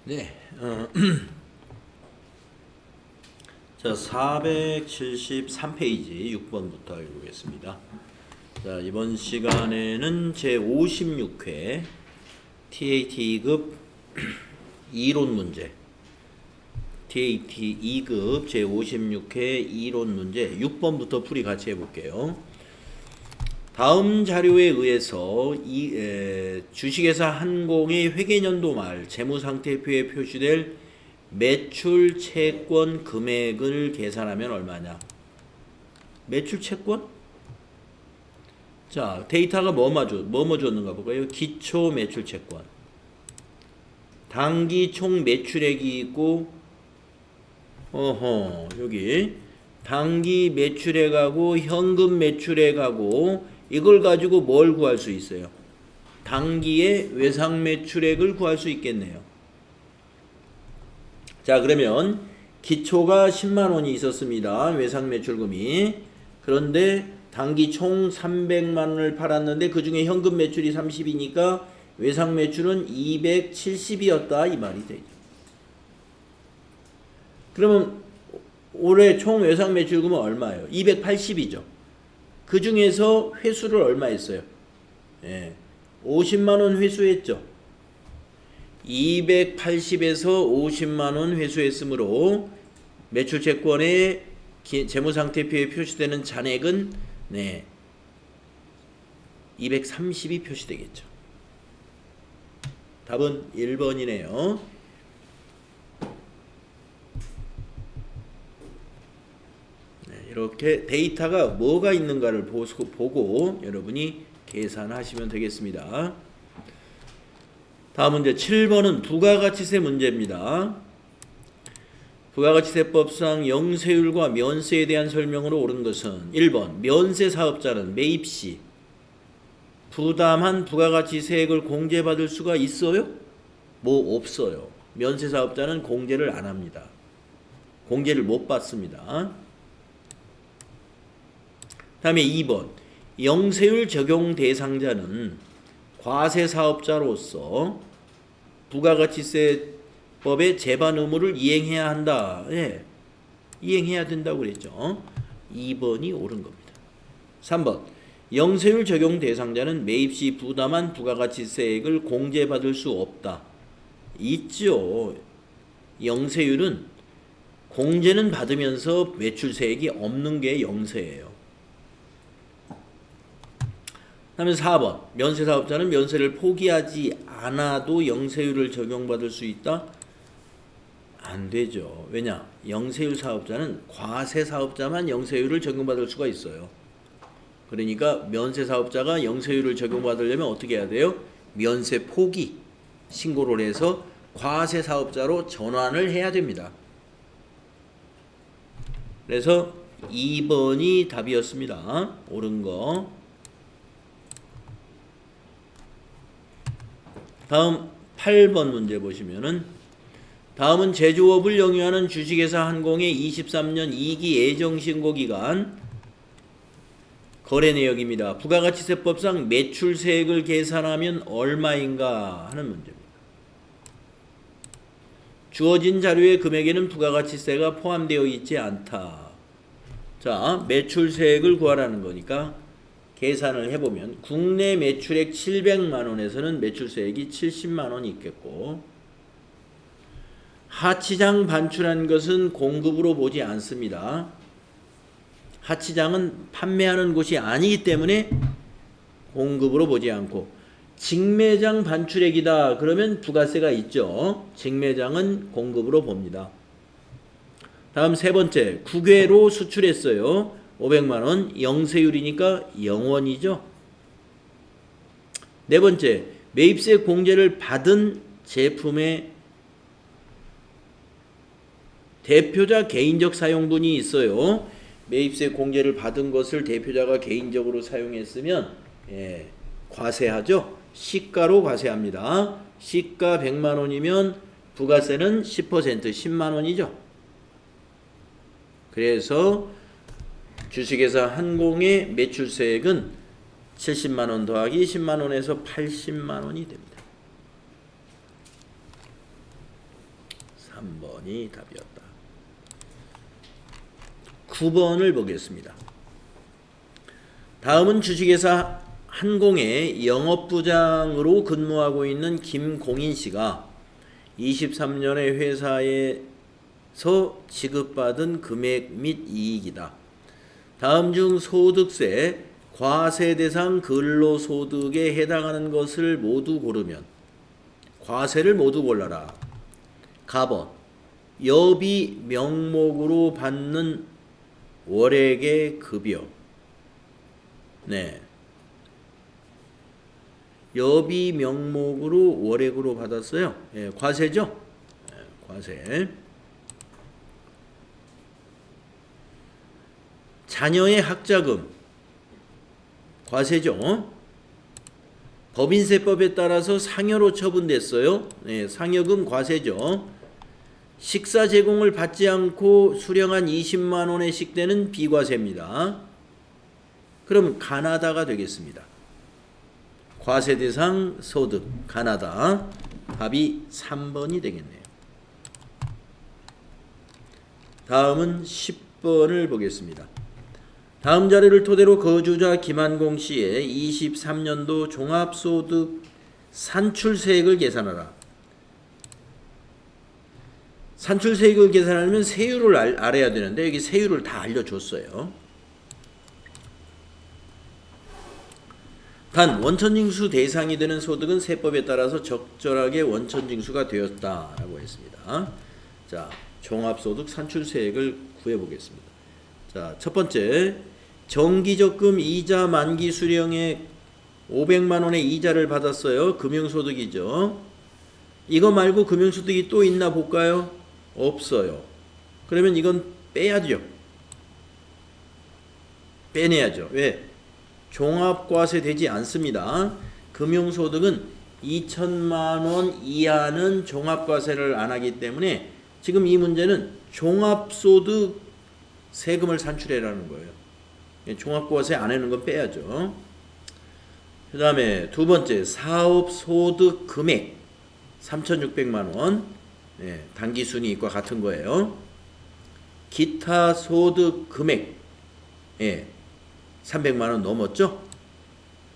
네. 자, 473페이지 6번부터 읽어보겠습니다. 자, 이번 시간에는 제56회 TAT 2급 이론 문제, TAT 2급 제56회 이론 문제 6번부터 풀이 같이 해볼게요. 다음 자료에 의해서 주식회사 한공의 회계연도 말 재무상태표에 표시될 매출 채권 금액을 계산하면 얼마냐? 매출 채권? 자, 데이터가 뭐뭐 줬는가 볼까요? 기초 매출 채권. 당기 총 매출액이 있고, 여기 당기 매출액하고 현금 매출액하고 이걸 가지고 뭘 구할 수 있어요? 당기의 외상 매출액을 구할 수 있겠네요. 자, 그러면 기초가 10만원이 있었습니다. 외상 매출금이. 그런데 당기 총 300만원을 팔았는데 그 중에 현금 매출이 30이니까 외상 매출은 270이었다 이 말이 되죠. 그러면 올해 총 외상 매출금은 얼마예요? 280이죠. 그 중에서 회수를 얼마 했어요? 50만원 회수했죠. 280에서 50만원 회수했으므로 매출채권의 재무상태표에 표시되는 잔액은 230이 표시되겠죠. 답은 1번이네요. 이렇게 데이터가 뭐가 있는가를 보고 여러분이 계산하시면 되겠습니다. 다음 문제 7번은 부가가치세 문제입니다. 부가가치세법상 영세율과 면세에 대한 설명으로 옳은 것은 1번 면세 사업자는 매입시 부담한 부가가치세액을 공제받을 수가 있어요? 뭐 없어요. 면세 사업자는 공제를 안 합니다. 공제를 못 받습니다. 다음에 2번 영세율 적용 대상자는 과세사업자로서 부가가치세법의 제반 의무를 이행해야 한다. 이행해야 된다고 그랬죠. 2번이 옳은 겁니다. 3번 영세율 적용 대상자는 매입시 부담한 부가가치세액을 공제받을 수 없다. 있죠. 영세율은 공제는 받으면서 매출세액이 없는 게 영세예요. 다음에 4번 면세사업자는 면세를 포기하지 않아도 영세율을 적용받을 수 있다? 안 되죠. 왜냐? 영세율 사업자는 과세사업자만 영세율을 적용받을 수가 있어요. 그러니까 면세사업자가 영세율을 적용받으려면 어떻게 해야 돼요? 면세 포기 신고를 해서 과세사업자로 전환을 해야 됩니다. 그래서 2번이 답이었습니다. 옳은 거. 다음 8번 문제 보시면은 다음은 제조업을 영위하는 주식회사 한공의 23년 2기 예정신고기간 거래 내역입니다. 부가가치세법상 매출세액을 계산하면 얼마인가 하는 문제입니다. 주어진 자료의 금액에는 부가가치세가 포함되어 있지 않다. 자, 매출세액을 구하라는 거니까 계산을 해보면 국내 매출액 700만원에서는 매출세액이 70만원이 있겠고 하치장 반출한 것은 공급으로 보지 않습니다. 하치장은 판매하는 곳이 아니기 때문에 공급으로 보지 않고 직매장 반출액이다 그러면 부가세가 있죠. 직매장은 공급으로 봅니다. 다음 세 번째 국외로 수출했어요. 500만원 영세율이니까 0원이죠. 네 번째 매입세 공제를 받은 제품의 대표자 개인적 사용분이 있어요. 매입세 공제를 받은 것을 대표자가 개인적으로 사용했으면 과세하죠. 시가로 과세합니다. 시가 100만원이면 부가세는 10% 10만원이죠. 그래서 주식회사 한공의 매출세액은 70만원 더하기 10만원에서 80만원이 됩니다. 3번이 답이었다. 9번을 보겠습니다. 다음은 주식회사 한공의 영업부장으로 근무하고 있는 김공인 씨가 23년에 회사에서 지급받은 금액 및 이익이다. 다음 중 소득세 과세 대상 근로소득에 해당하는 것을 모두 고르면 과세를 모두 골라라. 가번 여비 명목으로 받는 월액의 급여. 네. 여비 명목으로 월액으로 받았어요. 예, 과세죠? 예, 과세. 자녀의 학자금. 과세죠? 법인세법에 따라서 상여로 처분됐어요. 예, 상여금 과세죠. 식사 제공을 받지 않고 수령한 20만 원의 식대는 비과세입니다. 그럼 가나다가 되겠습니다. 과세 대상 소득 가나다. 답이 3번이 되겠네요. 다음은 10번을 보겠습니다. 다음 자료를 토대로 거주자 김한공 씨의 23년도 종합소득 산출세액을 계산하라. 산출세액을 계산하려면 세율을 알아야 되는데 여기 세율을 다 알려줬어요. 단 원천징수 대상이 되는 소득은 세법에 따라서 적절하게 원천징수가 되었다라고 했습니다. 자, 종합소득 산출세액을 구해보겠습니다. 자, 첫 번째 정기적금 이자 만기 수령액 500만 원의 이자를 받았어요. 금융소득이죠. 이거 말고 금융소득이 또 있나 볼까요? 없어요. 그러면 이건 빼야죠. 빼내야죠. 왜? 종합과세 되지 않습니다. 금융소득은 2천만 원 이하는 종합과세를 안 하기 때문에 지금 이 문제는 종합소득 세금을 산출해라는 거예요. 종합과세 안 하는 건 빼야죠. 그 다음에 두 번째 사업소득 금액 3,600만 원. 네, 단기순이익과 같은 거예요. 기타 소득 금액 300만 원 넘었죠?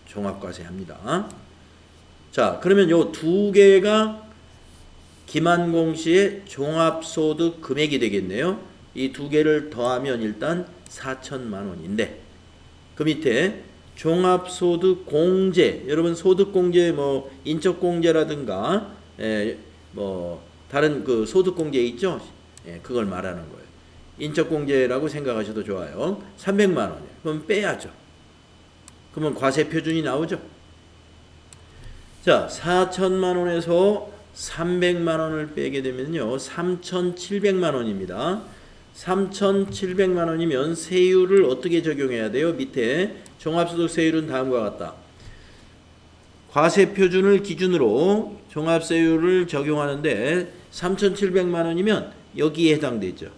종합과세 합니다. 자, 그러면 요 두 개가 김한공 씨의 종합소득 금액이 되겠네요. 이 두 개를 더하면 일단 4천만 원인데 그 밑에 종합소득 공제, 여러분 소득 공제 뭐 인적 공제라든가 뭐 다른 그 소득 공제 있죠? 그걸 말하는 거예요. 인적 공제라고 생각하셔도 좋아요. 300만 원이에요. 그럼 빼야죠. 그러면 과세 표준이 나오죠. 자, 4천만 원에서 300만 원을 빼게 되면요. 3,700만 원입니다. 3,700만 원이면 세율을 어떻게 적용해야 돼요? 밑에 종합소득세율은 다음과 같다. 과세 표준을 기준으로 종합세율을 적용하는데 3,700만 원이면 여기에 해당되죠.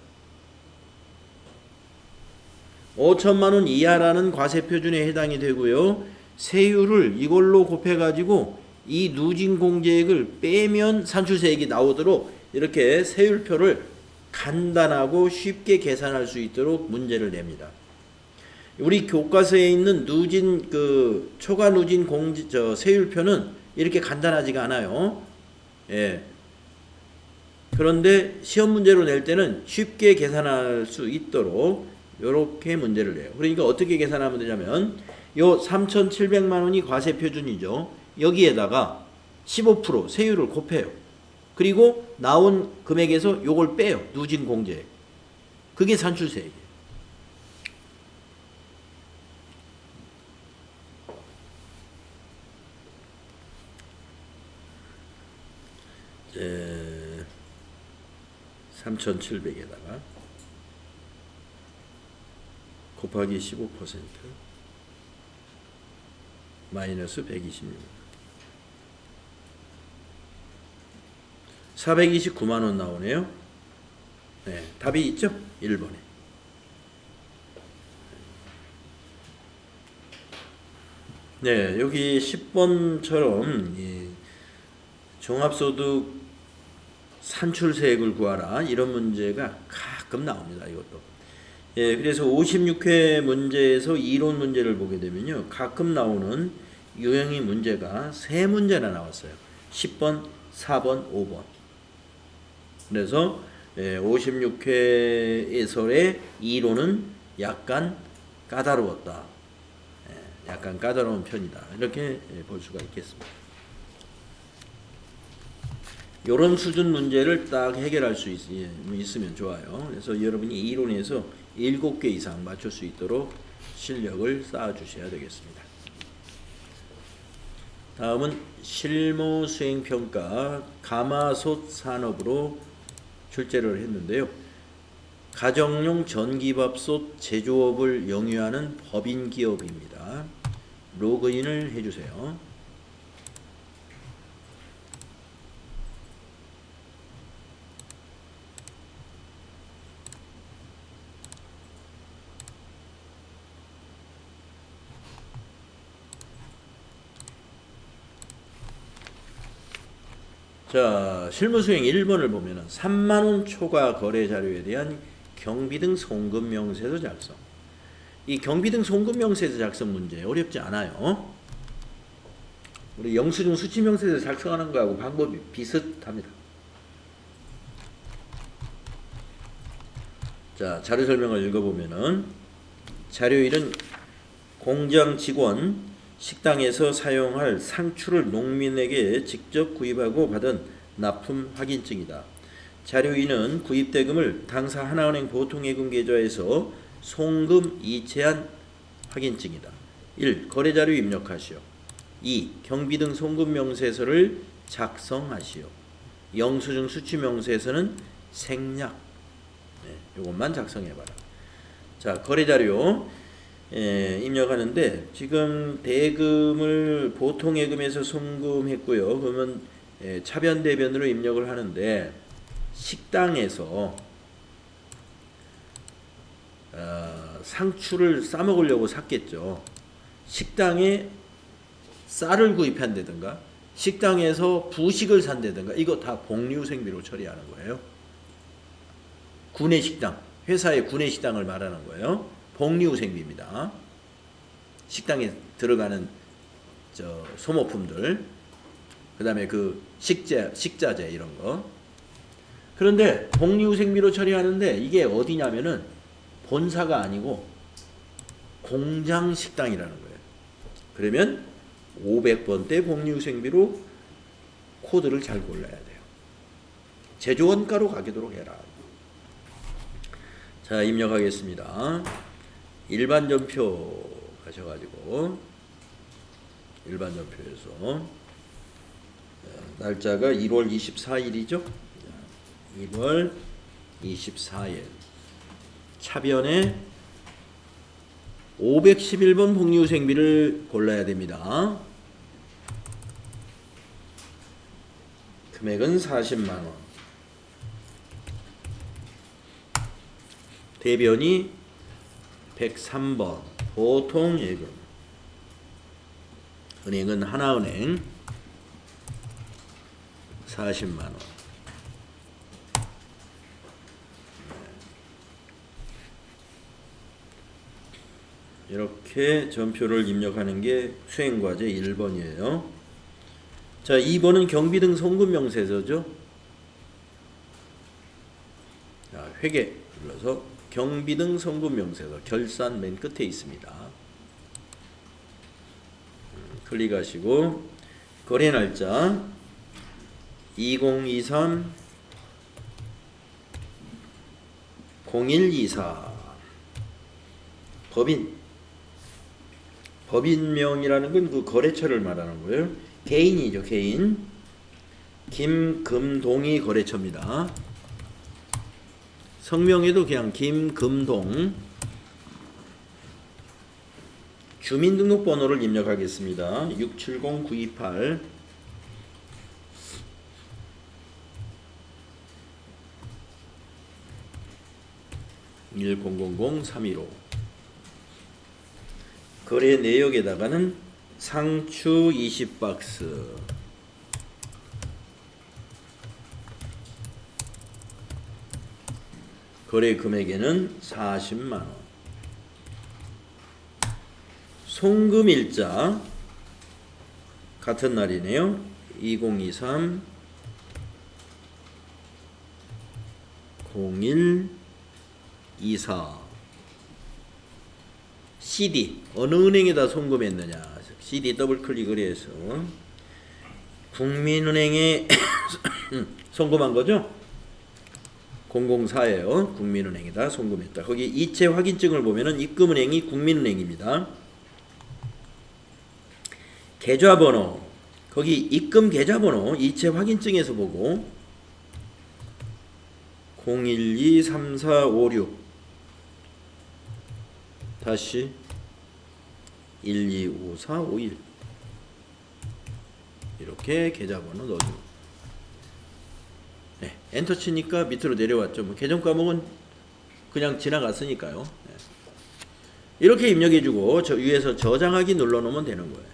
5천만 원 이하라는 과세 표준에 해당이 되고요. 세율을 이걸로 곱해가지고 이 누진 공제액을 빼면 산출세액이 나오도록 이렇게 세율표를 간단하고 쉽게 계산할 수 있도록 문제를 냅니다. 우리 교과서에 있는 누진 그 초과 누진 공제 세율표는 이렇게 간단하지가 않아요. 예. 그런데 시험 문제로 낼 때는 쉽게 계산할 수 있도록 이렇게 문제를 내요. 그러니까 어떻게 계산하면 되냐면 요 3,700만 원이 과세 표준이죠. 여기에다가 15% 세율을 곱해요. 그리고 나온 금액에서 요걸 빼요. 누진 공제. 그게 산출세액이에요. 예, 3,700에다가 곱하기 15% 마이너스 126. 429만 원 나오네요. 네, 답이 있죠? 1번에. 네, 여기 10번처럼 이 종합소득 산출세액을 구하라. 이런 문제가 가끔 나옵니다. 이것도. 예, 그래서 56회 문제에서 이론 문제를 보게 되면요. 가끔 나오는 유형의 문제가 3문제나 나왔어요. 10번, 4번, 5번. 그래서 56회에서의 이론은 약간 까다로웠다. 약간 까다로운 편이다. 이렇게 볼 수가 있겠습니다. 이런 수준 문제를 딱 해결할 수 있으면 좋아요. 그래서 여러분이 이론에서 7개 이상 맞출 수 있도록 실력을 쌓아 주셔야 되겠습니다. 다음은 실무 수행평가 가마솥 산업으로 출제를 했는데요. 가정용 전기밥솥 제조업을 영위하는 법인 기업입니다. 로그인을 해주세요. 자, 실무수행 1번을 보면은 3만원 초과 거래 자료에 대한 경비등 송금 명세서 작성. 이 경비등 송금 명세서 작성 문제 어렵지 않아요. 우리 영수증 수취 명세서 작성하는 거하고 방법이 비슷합니다. 자, 자료 설명을 읽어보면은 자료 1은 공장 직원 식당에서 사용할 상추를 농민에게 직접 구입하고 받은 납품 확인증이다. 자료 2는 구입대금을 당사 하나은행 보통예금 계좌에서 송금 이체한 확인증이다. 1. 거래자료 입력하시오. 2. 경비등 송금 명세서를 작성하시오. 영수증 수취 명세서는 생략. 이것만 작성해봐라. 자, 거래자료 입력하는데 지금 대금을 보통예금에서 송금했고요. 그러면 차변대변으로 입력을 하는데 식당에서 상추를 싸먹으려고 샀겠죠. 식당에 쌀을 구입한다든가 식당에서 부식을 산다든가 이거 다 복리후생비로 처리하는 거예요. 구내식당, 회사의 구내식당을 말하는 거예요. 복리후생비입니다. 식당에 들어가는 소모품들, 그 다음에 그 식자재 이런 거. 그런데 복리후생비로 처리하는데 이게 어디냐면은 본사가 아니고 공장 식당이라는 거예요. 그러면 500번대 복리후생비로 코드를 잘 골라야 돼요. 제조원가로 가게도록 해라. 자, 입력하겠습니다. 일반 전표 가셔가지고 일반 전표에서 날짜가 1월 24일이죠. 1월 24일 차변에 511번 복리후생비를 골라야 됩니다. 금액은 40만원. 대변이 103번 보통예금. 은행은 하나은행 40만원. 이렇게 전표를 입력하는 게 수행과제 1번이에요. 자, 2번은 경비등 송금 명세서죠. 자, 회계 눌러서 경비등 송금 명세서 결산 맨 끝에 있습니다. 클릭하시고 거래 날짜 2023 0124 법인명이라는 건 그 거래처를 말하는 거예요. 개인이죠, 개인. 김금동이 거래처입니다. 성명에도 그냥 김금동. 주민등록번호를 입력하겠습니다. 670928 1000-315. 거래 내역에다가는 상추 20박스, 거래 금액에는 40만 원. 송금일자 같은 날이네요. 2023 0124 CD 어느 은행에다 송금했느냐. CD 더블 클릭을 해서 국민은행에 송금한 거죠. 004예요. 국민은행에다 송금했다. 거기 이체 확인증을 보면은 입금은행이 국민은행입니다. 계좌번호 거기 입금 계좌번호 이체 확인증에서 보고 0123456 다시 125451 이렇게 계좌번호 넣어주고 네, 엔터 치니까 밑으로 내려왔죠. 뭐 계정 과목은 그냥 지나갔으니까요. 네. 이렇게 입력해주고 저 위에서 저장하기 눌러놓으면 되는 거예요.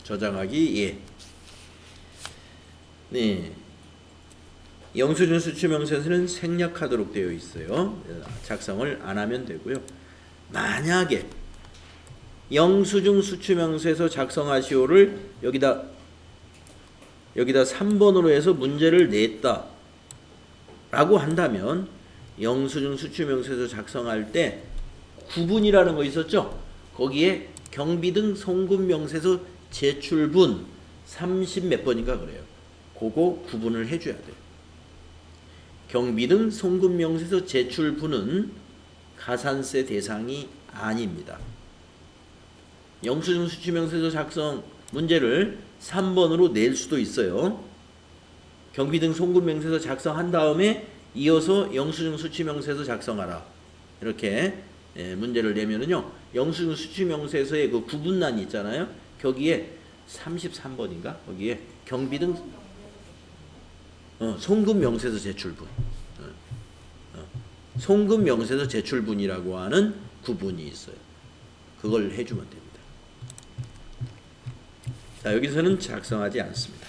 저장하기 예. 네. 영수증 수취명세서는 생략하도록 되어 있어요. 작성을 안 하면 되고요. 만약에 영수증 수취명세서 작성하시오를 여기다 3번으로 해서 문제를 냈다 라고 한다면 영수증 수취명세서 작성할 때 구분이라는 거 있었죠? 거기에 경비등 송금명세서 제출분 30 몇 번인가 그래요. 그거 구분을 해줘야 돼요. 경비등 송금명세서 제출분은 가산세 대상이 아닙니다. 영수증 수취명세서 작성 문제를 3번으로 낼 수도 있어요. 경비등 송금명세서 작성한 다음에 이어서 영수증 수취명세서 작성하라. 이렇게 문제를 내면은요. 영수증 수취명세서의 그 구분란이 있잖아요. 거기에 33번인가? 거기에 경비등 송금명세서 제출분 송금명세서 제출분이라고 하는 구분이 있어요. 그걸 해주면 됩니다. 자, 여기서는 작성하지 않습니다.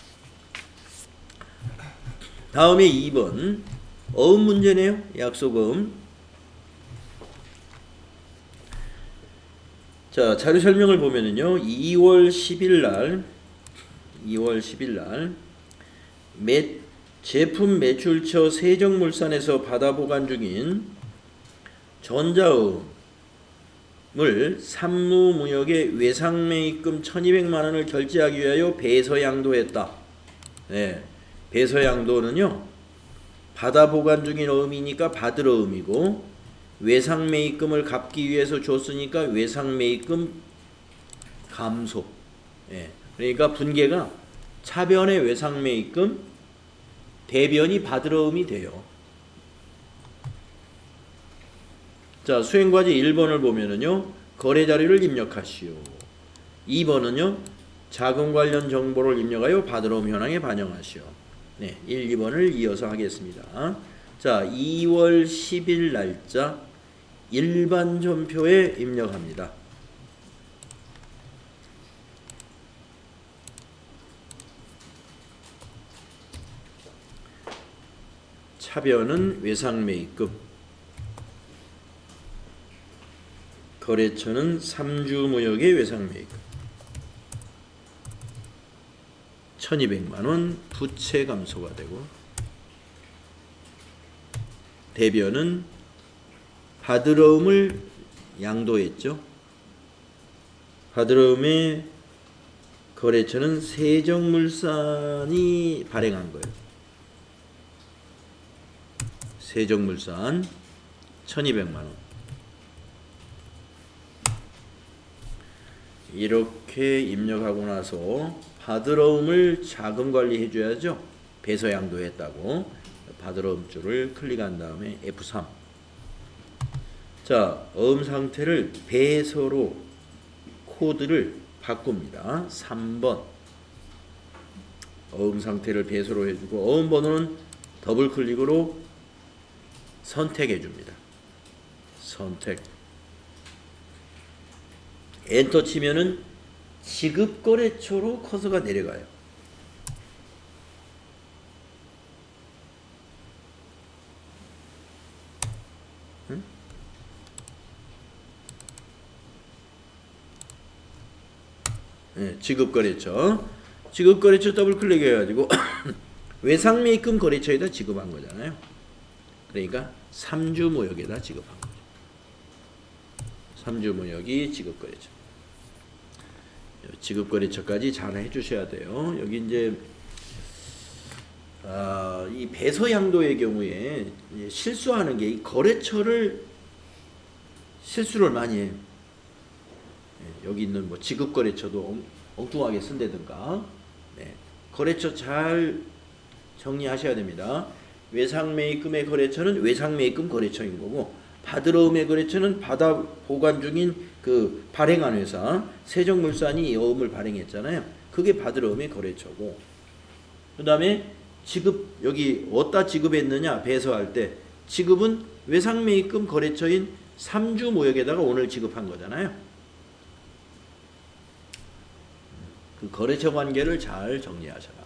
다음에 2번 어음 문제네요. 약속음. 자, 자료 설명을 보면은요. 2월 10일 날 제품 매출처 세정물산에서 받아 보관 중인 전자음을 산무무역의 외상매입금 1200만 원을 결제하기 위하여 배서양도했다. 네, 배서양도는요. 받아 보관 중인 어음이니까 받을 어음이고 외상매입금을 갚기 위해서 줬으니까 외상매입금 감소. 네, 그러니까 분계가 차변의 외상매입금 대변이 받을 어음이 돼요. 자, 수행과제 1번을 보면은요. 거래 자료를 입력하시오. 2번은요. 자금 관련 정보를 입력하여 받을 어음 현황에 반영하시오. 네, 1, 2번을 이어서 하겠습니다. 자, 2월 10일 날짜 일반 전표에 입력합니다. 차변은 외상매입금, 거래처는 3주 무역의 외상매입금, 1200만 원 부채 감소가 되고 대변은 받을 어음을 양도했죠. 받을 어음의 거래처는 세정물산이 발행한 거예요. 세정물산 1200만 원. 이렇게 입력하고 나서 받을 어음을 자금 관리해 줘야죠. 배서양도했다고. 받을 어음 줄을 클릭한 다음에 F3. 자, 어음 상태를 배서로 코드를 바꿉니다. 3번. 어음 상태를 배서로 해주고 어음 번호는 더블 클릭으로 선택해 줍니다. 선택. 엔터 치면은 지급거래처로 커서가 내려가요. 네, 지급거래처. 지급거래처 더블 클릭해가지고 외상매입금 거래처에다 지급한 거잖아요. 그러니까 3주 모역에다 지급한 거죠. 3주 모역이 지급거래처. 지급거래처까지 잘 해주셔야 돼요. 여기 이제 이 배서양도의 경우에 실수하는 게 이 거래처를 실수를 많이 해요. 여기 있는 뭐 지급거래처도 엉뚱하게 쓴다든가. 네. 거래처 잘 정리하셔야 됩니다. 외상매입금의 거래처는 외상매입금 거래처인 거고, 받으러음의 거래처는 받아 보관 중인 그 발행한 회사 세종물산이 어음을 발행했잖아요. 그게 받으러음의 거래처고, 그 다음에 지급, 여기 어디다 지급했느냐 배서할 때 지급은 외상매입금 거래처인 3주 모역에다가 오늘 지급한 거잖아요. 그 거래처 관계를 잘 정리하셔라.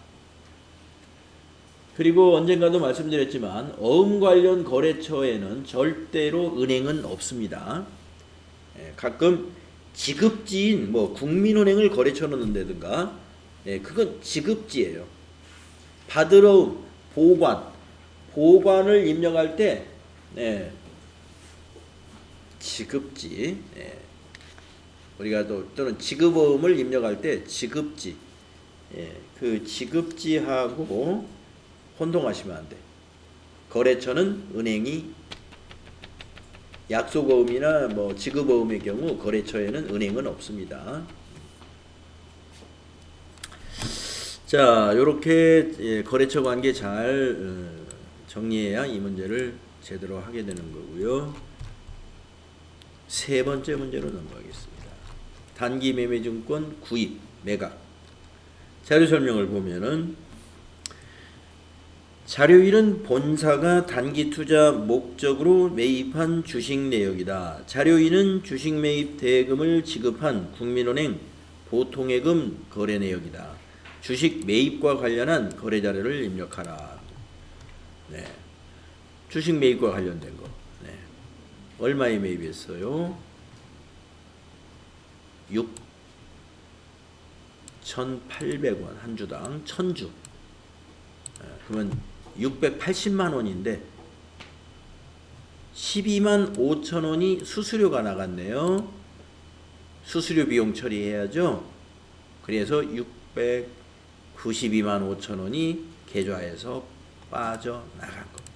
그리고 언젠가도 말씀드렸지만 어음 관련 거래처에는 절대로 은행은 없습니다. 가끔 지급지인 뭐 국민은행을 거래처로 넣는다든가, 그건 지급지예요. 받으러 보관을 입력할 때 지급지, 우리가 또는 지급어음을 입력할 때 지급지, 그 지급지하고 혼동하시면 안 돼. 거래처는 은행이, 약속어음이나 뭐 지급어음의 경우 거래처에는 은행은 없습니다. 자, 요렇게 거래처 관계 잘 정리해야 이 문제를 제대로 하게 되는 거고요. 세 번째 문제로 넘어가겠습니다. 단기 매매증권 구입, 매각. 자료 설명을 보면은 자료 1은 본사가 단기 투자 목적으로 매입한 주식 내역이다. 자료 2는 주식 매입 대금을 지급한 국민은행 보통예금 거래 내역이다. 주식 매입과 관련한 거래 자료를 입력하라. 네. 주식 매입과 관련된 거. 네. 얼마에 매입했어요? 6,800원 한 주당 1000주. 그러면 680만 원인데 12만 5천 원이 수수료가 나갔네요. 수수료 비용 처리해야죠. 그래서 692만 5천 원이 계좌에서 빠져나간 겁니다.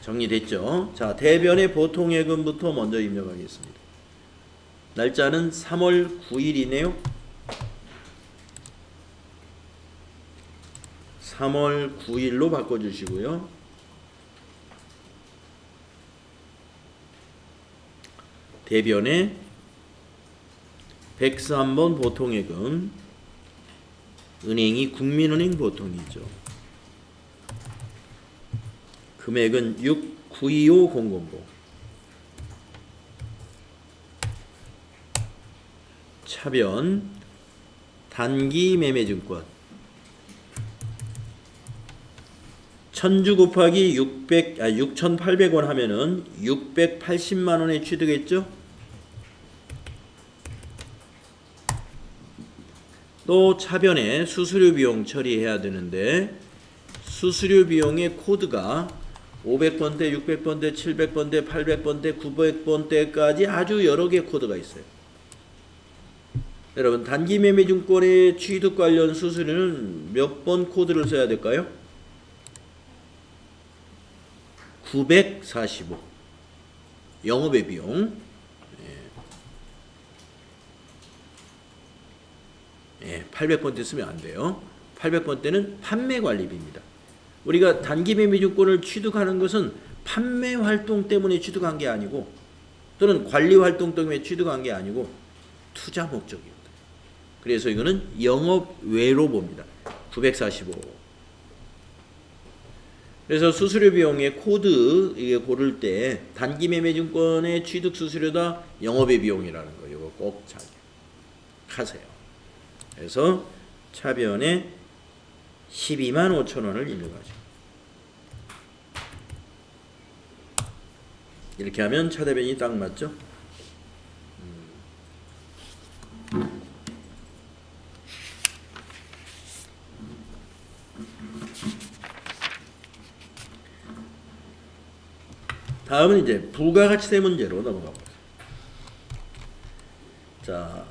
정리됐죠? 자, 대변의 보통예금부터 먼저 입력하겠습니다. 날짜는 3월 9일이네요. 3월 9일로 바꿔주시고요. 대변에 103번 보통예금, 은행이 국민은행 보통이죠. 금액은 6925000. 차변 단기 매매증권 1000주 곱하기 6,800원 하면은 680만 원에 취득했죠. 또 차변에 수수료 비용 처리해야 되는데 수수료 비용의 코드가 500번대, 600번대, 700번대, 800번대, 900번대까지 아주 여러 개의 코드가 있어요. 여러분, 단기 매매증권의 취득 관련 수수료는 몇 번 코드를 써야 될까요? 945. 영업의 비용. 800번대 쓰면 안 돼요. 800번대는 판매관리비입니다. 우리가 단기 매매증권을 취득하는 것은 판매 활동 때문에 취득한 게 아니고, 또는 관리 활동 때문에 취득한 게 아니고 투자 목적입니다. 그래서 이거는 영업 외로 봅니다. 945. 그래서 수수료 비용의 코드 이게 고를 때 단기 매매증권의 취득 수수료다 영업의 비용이라는 거 이거 꼭 자기하세요. 그래서 차변에 12만 5천 원을 입력하죠. 이렇게 하면 차대변이 딱 맞죠? 다음은 이제 부가가치세 문제로 넘어가 보겠습니다. 자,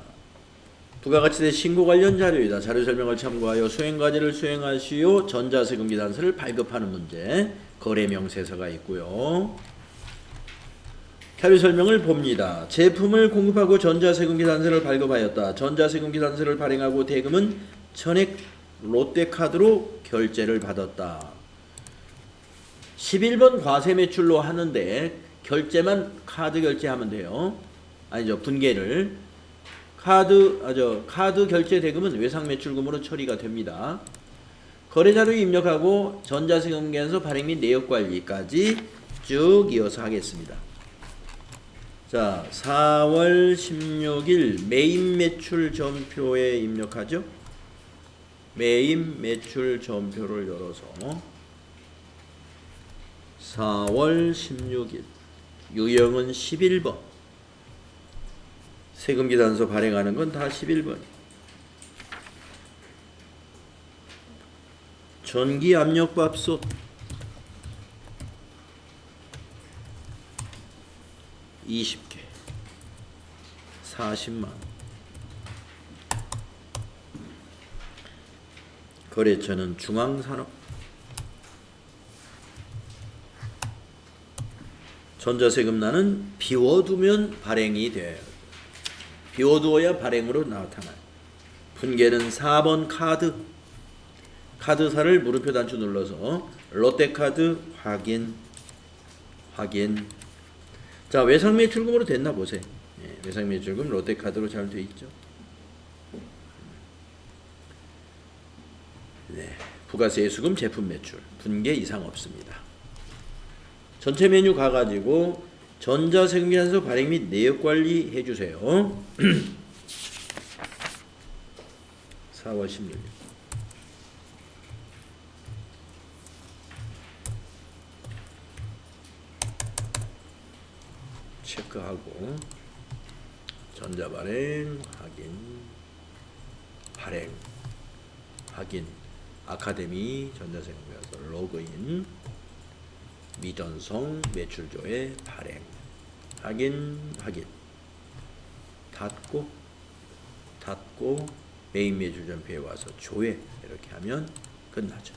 부가가치세 신고 관련 자료이다. 자료 설명을 참고하여 수행과제를 수행하시오. 전자세금 기단서를 발급하는 문제. 거래 명세서가 있고요. 자료 설명을 봅니다. 제품을 공급하고 전자세금 기단서를 발급하였다. 전자세금 기단서를 발행하고 대금은 전액 롯데카드로 결제를 받았다. 11번 과세 매출로 하는데 결제만 카드 결제하면 돼요. 아니죠. 분계를 카드 결제 대금은 외상 매출금으로 처리가 됩니다. 거래자료 입력하고 전자세금 계산서 발행 및 내역 관리까지 쭉 이어서 하겠습니다. 자, 4월 16일 메인 매출 전표에 입력하죠. 메인 매출 전표를 열어서 4월 16일 유형은 11번 세금기단서 발행하는 건 다 11번. 전기압력밥솥 20개 40만. 거래처는 중앙산업. 전자세금란은 비워두면 발행이 돼요. 비워두어야 발행으로 나타나요. 분계는 4번 카드. 카드사를 물음표 단추 눌러서 롯데카드 확인. 자, 외상매출금으로 됐나 보세요. 예, 외상매출금 롯데카드로 잘 돼 있죠. 네, 부가세수금 제품 매출 분계 이상 없습니다. 전체 메뉴 가가지고 전자세금 계산서 발행 및 내역 관리 해주세요. 4월 16일. 체크하고 전자발행 확인 아카데미 전자세금 계산서 로그인 미전성 매출조회 발행 확인 닫고 메인 매출 전표에 와서 조회 이렇게 하면 끝나죠.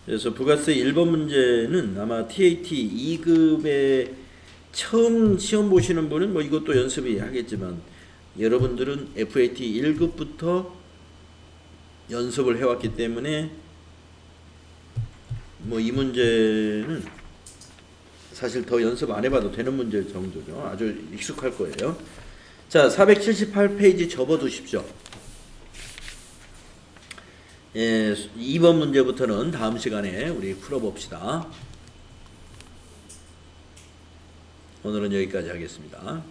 그래서 부가세 1번 문제는 아마 TAT 2급에 처음 시험 보시는 분은 뭐 이것도 연습이 하겠지만 여러분들은 FAT 1급부터 연습을 해왔기 때문에 뭐 이 문제는 사실 더 연습 안 해봐도 되는 문제 정도죠. 아주 익숙할 거예요. 자, 478페이지 접어두십시오. 예, 2번 문제부터는 다음 시간에 우리 풀어봅시다. 오늘은 여기까지 하겠습니다.